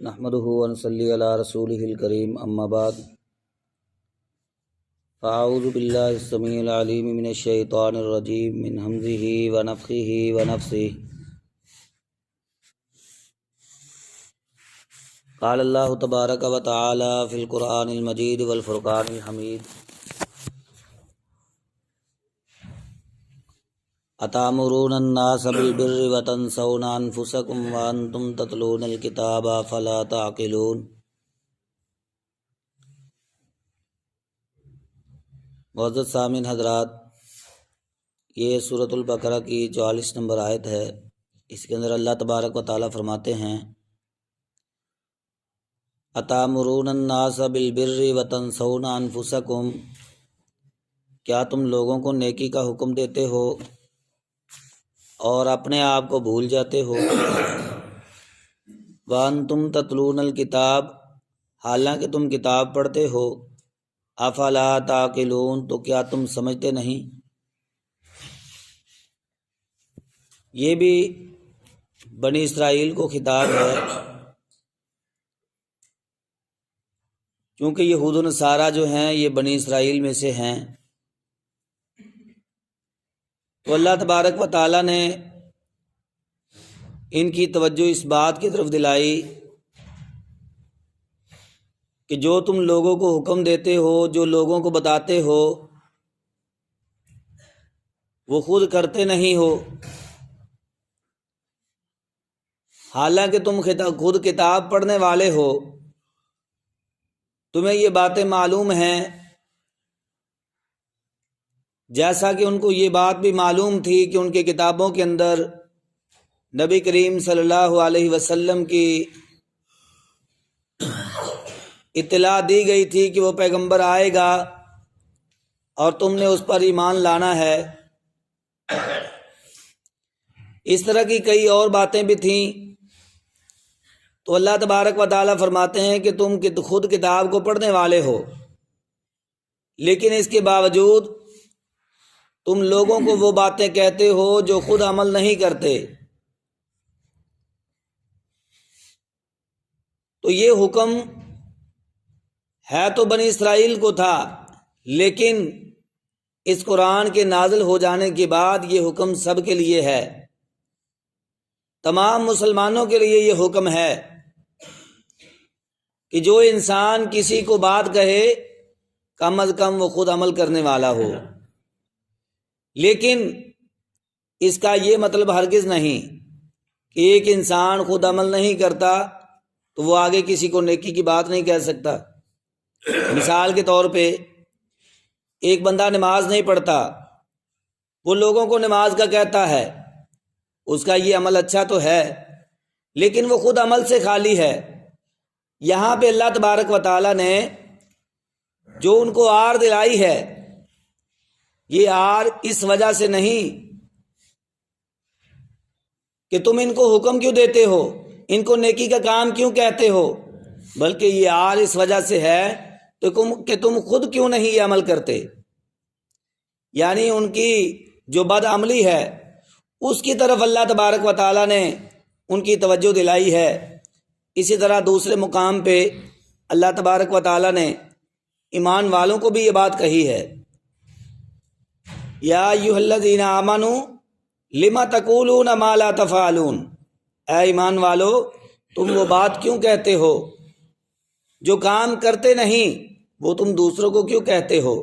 نحمده ونصلي على رسوله الكريم اما بعد فاعوذ بالله السميع العليم من الشيطان الرجيم من همزه ونفخه ونفثه قال الله تبارك وتعالى في القرآن المجيد والفرقان الحميد أتأمرون الناس بالبر وتنسون أنفسكم وأنتم تتلون الكتاب فلا تعقلون۔ معزز سامعین حضرات، یہ سورۃ البقرہ کی 44 نمبر آیت ہے۔ اس کے اندر اللہ تبارک و تعالیٰ فرماتے ہیں أتأمرون الناس بالبر وتنسون أنفسكم، کیا تم لوگوں کو نیکی کا حکم دیتے ہو اور اپنے آپ کو بھول جاتے ہو؟ وَأَنْتُمْ تَتْلُونَ الْكِتَابَ، حالانکہ تم کتاب پڑھتے ہو۔ أَفَلَا تَعْقِلُونَ، تو کیا تم سمجھتے نہیں؟ یہ بھی بنی اسرائیل کو خطاب ہے، کیونکہ یہود و نصارہ جو ہیں یہ بنی اسرائیل میں سے ہیں۔ تو اللہ تبارک و تعالیٰ نے ان کی توجہ اس بات کی طرف دلائی کہ جو تم لوگوں کو حکم دیتے ہو، جو لوگوں کو بتاتے ہو، وہ خود کرتے نہیں ہو، حالانکہ تم خود کتاب پڑھنے والے ہو، تمہیں یہ باتیں معلوم ہیں، جیسا کہ ان کو یہ بات بھی معلوم تھی کہ ان کی کتابوں کے اندر نبی کریم صلی اللہ علیہ وسلم کی اطلاع دی گئی تھی کہ وہ پیغمبر آئے گا اور تم نے اس پر ایمان لانا ہے۔ اس طرح کی کئی اور باتیں بھی تھیں۔ تو اللہ تبارک و تعالیٰ فرماتے ہیں کہ تم خود کتاب کو پڑھنے والے ہو، لیکن اس کے باوجود تم لوگوں کو وہ باتیں کہتے ہو جو خود عمل نہیں کرتے۔ تو یہ حکم ہے تو بنی اسرائیل کو تھا، لیکن اس قرآن کے نازل ہو جانے کے بعد یہ حکم سب کے لیے ہے، تمام مسلمانوں کے لیے یہ حکم ہے کہ جو انسان کسی کو بات کہے کم از کم وہ خود عمل کرنے والا ہو۔ لیکن اس کا یہ مطلب ہرگز نہیں کہ ایک انسان خود عمل نہیں کرتا تو وہ آگے کسی کو نیکی کی بات نہیں کہہ سکتا۔ مثال کے طور پہ ایک بندہ نماز نہیں پڑھتا، وہ لوگوں کو نماز کا کہتا ہے، اس کا یہ عمل اچھا تو ہے لیکن وہ خود عمل سے خالی ہے۔ یہاں پہ اللہ تبارک و تعالیٰ نے جو ان کو آر دلائی ہے، یہ آر اس وجہ سے نہیں کہ تم ان کو حکم کیوں دیتے ہو، ان کو نیکی کا کام کیوں کہتے ہو، بلکہ یہ آر اس وجہ سے ہے کہ تم خود کیوں نہیں یہ عمل کرتے۔ یعنی ان کی جو بد عملی ہے اس کی طرف اللہ تبارک و تعالیٰ نے ان کی توجہ دلائی ہے۔ اسی طرح دوسرے مقام پہ اللہ تبارک و تعالیٰ نے ایمان والوں کو بھی یہ بات کہی ہے، یا ایھا الذین آمنوا لم تقولون ما لا تفعلون، اے ایمان والو تم وہ بات کیوں کہتے ہو جو کام کرتے نہیں، وہ تم دوسروں کو کیوں کہتے ہو۔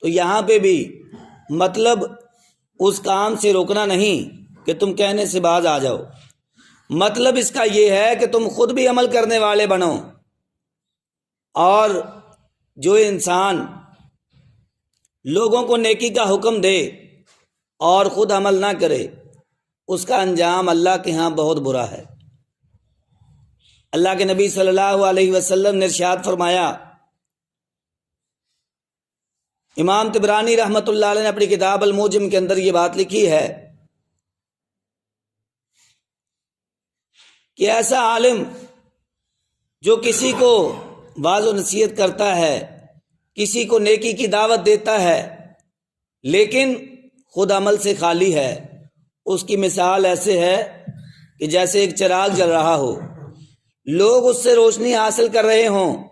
تو یہاں پہ بھی مطلب اس کام سے روکنا نہیں کہ تم کہنے سے باز آ جاؤ، مطلب اس کا یہ ہے کہ تم خود بھی عمل کرنے والے بنو، اور جو انسان لوگوں کو نیکی کا حکم دے اور خود عمل نہ کرے اس کا انجام اللہ کے ہاں بہت برا ہے۔ اللہ کے نبی صلی اللہ علیہ وسلم نے ارشاد فرمایا، امام طبرانی رحمۃ اللہ علیہ نے اپنی کتاب الموجم کے اندر یہ بات لکھی ہے کہ ایسا عالم جو کسی کو واعظ و نصیحت کرتا ہے، کسی کو نیکی کی دعوت دیتا ہے لیکن خود عمل سے خالی ہے، اس کی مثال ایسے ہے کہ جیسے ایک چراغ جل رہا ہو، لوگ اس سے روشنی حاصل کر رہے ہوں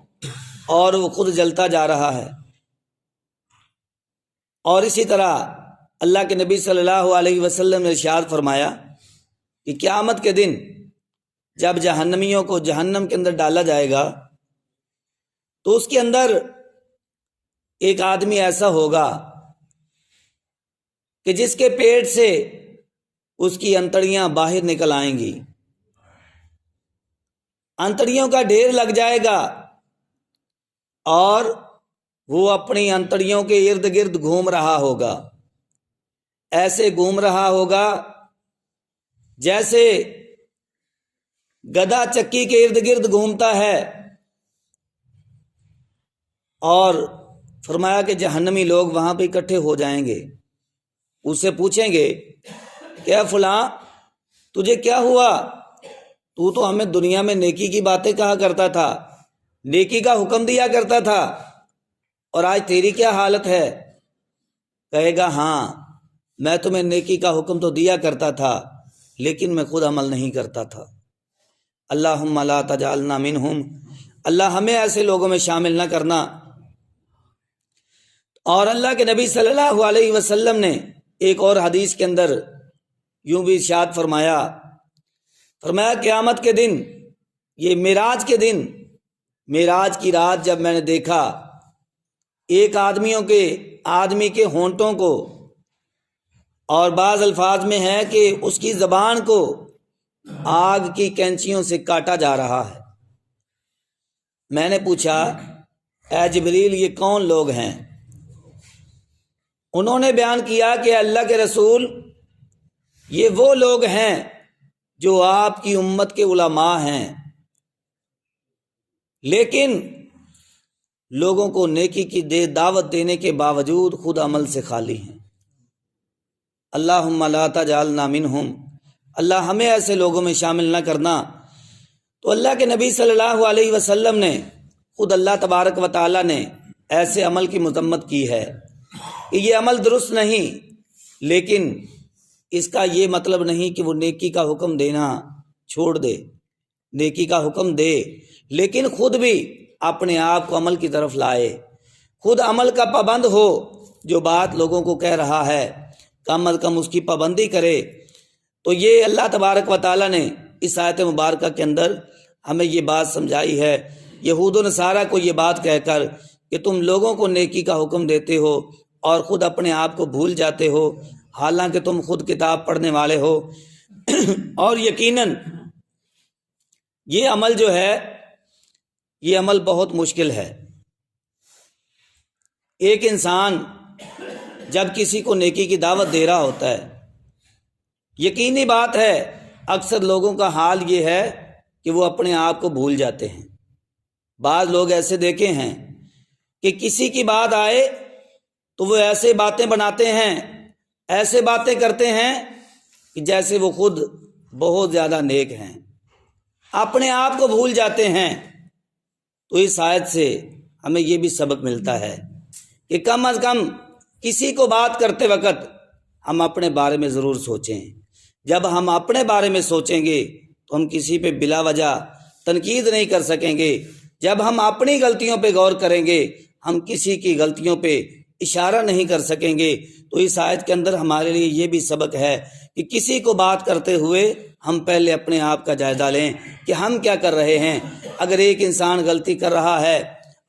اور وہ خود جلتا جا رہا ہے۔ اور اسی طرح اللہ کے نبی صلی اللہ علیہ وسلم نے ارشاد فرمایا کہ قیامت کے دن جب جہنمیوں کو جہنم کے اندر ڈالا جائے گا تو اس کے اندر ایک آدمی ایسا ہوگا کہ جس کے پیٹ سے اس کی انتڑیاں باہر نکل آئیں گی، انتڑیوں کا ڈھیر لگ جائے گا اور وہ اپنی انتڑیوں کے ارد گرد گھوم رہا ہوگا، ایسے گھوم رہا ہوگا جیسے گدھا چکی کے ارد گرد گھومتا ہے۔ اور فرمایا کہ جہنمی لوگ وہاں پہ اکٹھے ہو جائیں گے، اس سے پوچھیں گے کہ اے فلاں تجھے کیا ہوا؟ تو ہمیں دنیا میں نیکی کی باتیں کہا کرتا تھا، نیکی کا حکم دیا کرتا تھا، اور آج تیری کیا حالت ہے؟ کہے گا ہاں میں تمہیں نیکی کا حکم تو دیا کرتا تھا لیکن میں خود عمل نہیں کرتا تھا۔ اللہم لا تجعلنا منہم، اللہ ہمیں ایسے لوگوں میں شامل نہ کرنا۔ اور اللہ کے نبی صلی اللہ علیہ وسلم نے ایک اور حدیث کے اندر یوں بھی ارشاد فرمایا قیامت کے دن، یہ معراج کے دن، معراج کی رات جب میں نے دیکھا ایک آدمی کے ہونٹوں کو، اور بعض الفاظ میں ہے کہ اس کی زبان کو آگ کی کینچیوں سے کاٹا جا رہا ہے۔ میں نے پوچھا اے جبریل یہ کون لوگ ہیں؟ انہوں نے بیان کیا کہ اللہ کے رسول یہ وہ لوگ ہیں جو آپ کی امت کے علماء ہیں، لیکن لوگوں کو نیکی کی دعوت دینے کے باوجود خود عمل سے خالی ہیں۔ اللہم لا تجعلنا منہم، اللہ ہمیں ایسے لوگوں میں شامل نہ کرنا۔ تو اللہ کے نبی صلی اللہ علیہ وسلم نے خود اللہ تبارک و تعالی نے ایسے عمل کی مذمت کی ہے کہ یہ عمل درست نہیں، لیکن اس کا یہ مطلب نہیں کہ وہ نیکی کا حکم دینا چھوڑ دے، نیکی کا حکم دے لیکن خود بھی اپنے آپ کو عمل کی طرف لائے، خود عمل کا پابند ہو، جو بات لوگوں کو کہہ رہا ہے کم از کم اس کی پابندی کرے۔ تو یہ اللہ تبارک و تعالی نے اس آیت مبارکہ کے اندر ہمیں یہ بات سمجھائی ہے، یہود و نصارہ کو یہ بات کہہ کر کہ تم لوگوں کو نیکی کا حکم دیتے ہو اور خود اپنے آپ کو بھول جاتے ہو، حالانکہ تم خود کتاب پڑھنے والے ہو۔ اور یقیناً یہ عمل جو ہے یہ عمل بہت مشکل ہے۔ ایک انسان جب کسی کو نیکی کی دعوت دے رہا ہوتا ہے، یقینی بات ہے اکثر لوگوں کا حال یہ ہے کہ وہ اپنے آپ کو بھول جاتے ہیں۔ بعض لوگ ایسے دیکھے ہیں کہ کسی کی بات آئے تو وہ ایسے باتیں بناتے ہیں، ایسے باتیں کرتے ہیں کہ جیسے وہ خود بہت زیادہ نیک ہیں، اپنے آپ کو بھول جاتے ہیں۔ تو اس آیت سے ہمیں یہ بھی سبق ملتا ہے کہ کم از کم کسی کو بات کرتے وقت ہم اپنے بارے میں ضرور سوچیں۔ جب ہم اپنے بارے میں سوچیں گے تو ہم کسی پہ بلا وجہ تنقید نہیں کر سکیں گے۔ جب ہم اپنی غلطیوں پہ غور کریں گے ہم کسی کی غلطیوں پہ اشارہ نہیں کر سکیں گے۔ تو اس آیت کے اندر ہمارے لیے یہ بھی سبق ہے کہ کسی کو بات کرتے ہوئے ہم پہلے اپنے آپ کا جائزہ لیں کہ ہم کیا کر رہے ہیں۔ اگر ایک انسان غلطی کر رہا ہے،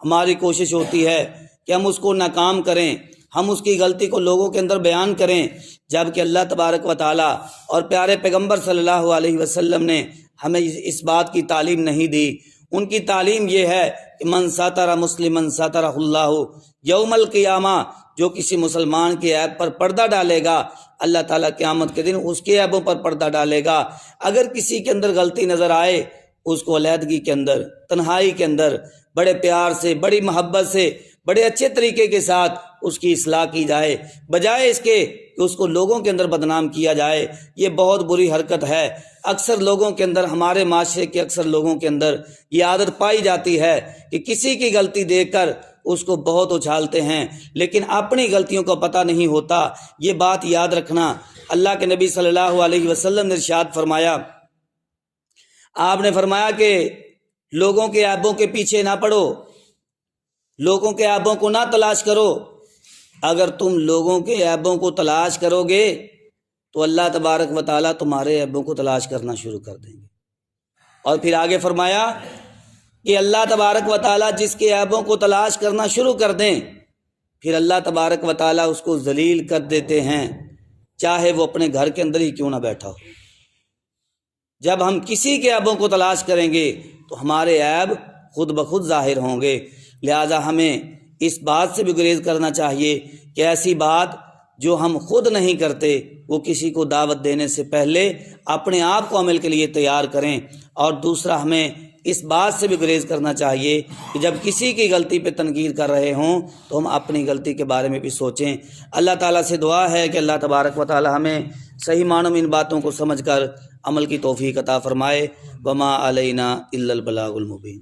ہماری کوشش ہوتی ہے کہ ہم اس کو ناکام کریں، ہم اس کی غلطی کو لوگوں کے اندر بیان کریں، جبکہ اللہ تبارک و تعالی اور پیارے پیغمبر صلی اللہ علیہ وسلم نے ہمیں اس بات کی تعلیم نہیں دی۔ ان کی تعلیم یہ ہے کہ من ساتر مسلمن ساترہ اللہ یوم القیامہ، جو کسی مسلمان کے عیب پر پردہ ڈالے گا اللہ تعالیٰ قیامت کے دن اس کے عیبوں پر پردہ ڈالے گا۔ اگر کسی کے اندر غلطی نظر آئے اس کو علیحدگی کے اندر، تنہائی کے اندر بڑے پیار سے، بڑی محبت سے، بڑے اچھے طریقے کے ساتھ اس کی اصلاح کی جائے، بجائے اس کے کہ اس کو لوگوں کے اندر بدنام کیا جائے۔ یہ بہت بری حرکت ہے۔ اکثر لوگوں کے اندر، ہمارے معاشرے کے اکثر لوگوں کے اندر یہ عادت پائی جاتی ہے کہ کسی کی غلطی دیکھ کر اس کو بہت اچھالتے ہیں لیکن اپنی غلطیوں کو پتہ نہیں ہوتا۔ یہ بات یاد رکھنا، اللہ کے نبی صلی اللہ علیہ وسلم نے ارشاد فرمایا، آپ نے فرمایا کہ لوگوں کے عیبوں کے پیچھے نہ پڑو، لوگوں کے عیبوں کو نہ تلاش کرو۔ اگر تم لوگوں کے عیبوں کو تلاش کرو گے تو اللہ تبارک و تعالیٰ تمہارے عیبوں کو تلاش کرنا شروع کر دیں گے۔ اور پھر آگے فرمایا کہ اللہ تبارک و تعالیٰ جس کے عیبوں کو تلاش کرنا شروع کر دیں، پھر اللہ تبارک و تعالیٰ اس کو ذلیل کر دیتے ہیں، چاہے وہ اپنے گھر کے اندر ہی کیوں نہ بیٹھا ہو۔ جب ہم کسی کے عیبوں کو تلاش کریں گے تو ہمارے عیب خود بخود ظاہر ہوں گے۔ لہٰذا ہمیں اس بات سے بھی گریز کرنا چاہیے کہ ایسی بات جو ہم خود نہیں کرتے وہ کسی کو دعوت دینے سے پہلے اپنے آپ کو عمل کے لیے تیار کریں۔ اور دوسرا ہمیں اس بات سے بھی گریز کرنا چاہیے کہ جب کسی کی غلطی پہ تنقید کر رہے ہوں تو ہم اپنی غلطی کے بارے میں بھی سوچیں۔ اللہ تعالیٰ سے دعا ہے کہ اللہ تبارک و تعالیٰ ہمیں صحیح معنوں میں ان باتوں کو سمجھ کر عمل کی توفیق عطا فرمائے۔ وما علینا الا البلاغ المبین۔